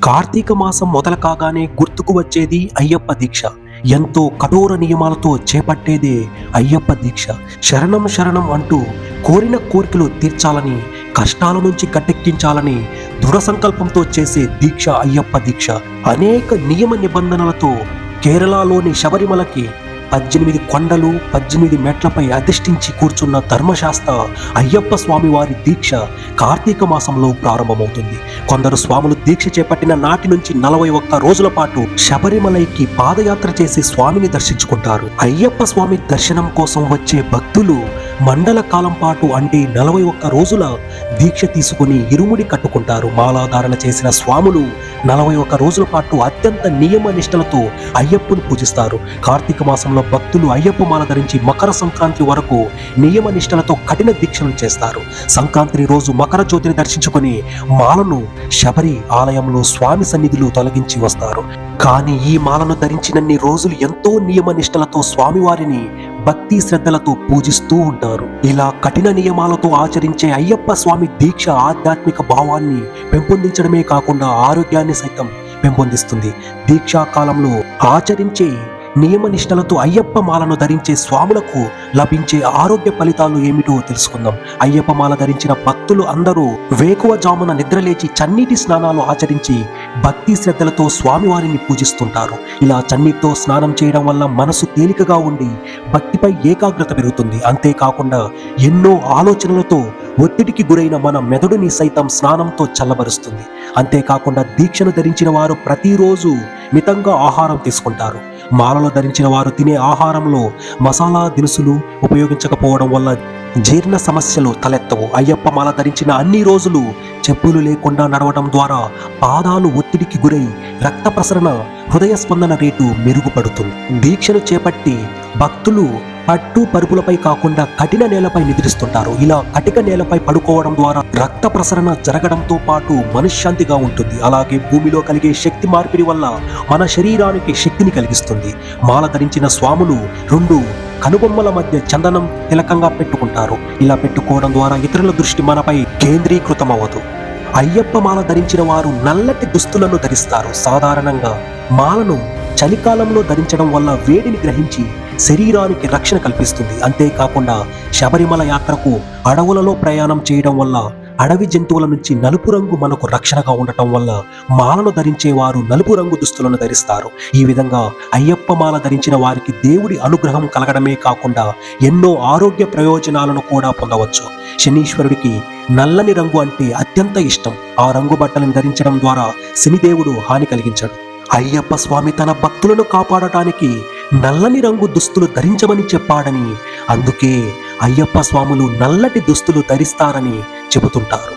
కార్తీక మాసం మొదలు కాగానే గుర్తుకు వచ్చేది అయ్యప్ప దీక్ష. ఎంతో కఠోర నియమాలతో చేపట్టేదే అయ్యప్ప దీక్ష. శరణం శరణం అంటూ కోరిన కోరికలు తీర్చాలని, కష్టాల నుంచి కట్టెక్కించాలని దృఢ సంకల్పంతో చేసే దీక్ష అయ్యప్ప దీక్ష. అనేక నియమ నిబంధనలతో కేరళలోని శబరిమలకి 18 కొండలు 18 మెట్లపై అధిష్ఠించి కూర్చున్న ధర్మశాస్త్ర అయ్యప్ప స్వామి వారి దీక్ష కార్తీక మాసంలో ప్రారంభమవుతుంది. కొందరు స్వాములు దీక్ష చేపట్టిన నాటి నుంచి 41 రోజుల పాటు శబరిమలైకి పాదయాత్ర చేసి స్వామిని దర్శించుకుంటారు. అయ్యప్ప స్వామి దర్శనం కోసం వచ్చే భక్తులు మండల కాలం పాటు అంటే 41 రోజుల దీక్ష తీసుకుని ఇరుముడి కట్టుకుంటారు. మాలాధారణ చేసిన స్వాములు 41 రోజుల పాటు అత్యంత నియమ నిష్టలతో అయ్యప్పను పూజిస్తారు. కార్తీక మాసంలో భక్తులు అయ్యప్ప మాల ధరించి మకర సంక్రాంతి వరకు నియమ నిష్టలతో కఠిన దీక్షలు చేస్తారు. సంక్రాంతి రోజు మకర జ్యోతిని దర్శించుకుని మాలను శబరి ఆలయంలో స్వామి సన్నిధిలో తొలగించి వస్తారు. కానీ ఈ మాలను ధరించినన్ని రోజులు ఎంతో నియమ నిష్టలతో స్వామివారిని భక్తి శ్రద్ధలతో పూజిస్తూ ఉంటారు. ఇలా కఠిన నియమాలతో ఆచరించే అయ్యప్ప స్వామి దీక్ష ఆధ్యాత్మిక భావాన్ని పెంపొందించడమే కాకుండా ఆరోగ్యాన్ని సైతం పెంపొందిస్తుంది. దీక్షా కాలంలో ఆచరించే నియమ నిష్టలతో అయ్యప్ప మాలను ధరించే స్వాములకు లభించే ఆరోగ్య ఫలితాలు ఏమిటో తెలుసుకుందాం. అయ్యప్ప మాల ధరించిన భక్తులు అందరూ వేకువజామున నిద్రలేచి చన్నీటి స్నానాలు ఆచరించి భక్తి శ్రద్ధలతో స్వామివారిని పూజిస్తుంటారు. ఇలా చన్నీటితో స్నానం చేయడం వల్ల మనసు తేలికగా ఉండి భక్తిపై ఏకాగ్రత పెరుగుతుంది. అంతేకాకుండా ఎన్నో ఆలోచనలతో ఒత్తిడికి గురైన మన మెదడుని సైతం స్నానంతో చల్లబరుస్తుంది. అంతేకాకుండా దీక్షను ధరించిన వారు ప్రతిరోజు మితంగా ఆహారం తీసుకుంటారు. మాలలో ధరించిన వారు తినే ఆహారంలో మసాలా దినుసులు ఉపయోగించకపోవడం వల్ల జీర్ణ సమస్యలు తలెత్తవు. అయ్యప్ప మాల ధరించిన అన్ని రోజులు చెప్పులు లేకుండా నడవడం ద్వారా పాదాలు ఒత్తిడికి గురై రక్త ప్రసరణ, హృదయ స్పందన రేటు మెరుగుపడుతుంది. దీక్షను చేపట్టి భక్తులు పట్టు పరుపులపై కాకుండా కఠిన నేలపై నిద్రిస్తుంటారు. ఇలా కటిక నేలపై పడుకోవడం ద్వారా రక్త ప్రసరణ జరగడంతో పాటు మనశ్శాంతిగా ఉంటుంది. అలాగే భూమిలో కలిగే శక్తి మార్పిడి వల్ల మన శరీరానికి శక్తిని కలిగిస్తుంది. మాల ధరించిన స్వాములు 2 కనుబొమ్మల మధ్య చందనం తిలకంగా పెట్టుకుంటారు. ఇలా పెట్టుకోవడం ద్వారా ఇతరుల దృష్టి మనపై కేంద్రీకృతమవ్వదు. అయ్యప్ప మాల ధరించిన వారు నల్లటి దుస్తులను ధరిస్తారు. సాధారణంగా మాలను చలికాలంలో ధరించడం వల్ల వేడిని గ్రహించి శరీరానికి రక్షణ కల్పిస్తుంది. అంతేకాకుండా శబరిమల యాత్రకు అడవులలో ప్రయాణం చేయడం వల్ల అడవి జంతువుల నుంచి నలుపు రంగు మనకు రక్షణగా ఉండటం వల్ల మాలను ధరించే వారు నలుపు రంగు దుస్తులను ధరిస్తారు. ఈ విధంగా అయ్యప్ప మాల ధరించిన వారికి దేవుడి అనుగ్రహం కలగడమే కాకుండా ఎన్నో ఆరోగ్య ప్రయోజనాలను కూడా పొందవచ్చు. శనీశ్వరుడికి నల్లని రంగు అంటే అత్యంత ఇష్టం. ఆ రంగు బట్టలను ధరించడం ద్వారా శనిదేవుడు హాని కలిగించడు. అయ్యప్ప స్వామి తన భక్తులను కాపాడటానికి నల్లని రంగు దుస్తులు ధరించమని చెప్పాడని, అందుకే అయ్యప్ప స్వాములు నల్లటి దుస్తులు ధరిస్తారని చెబుతుంటారు.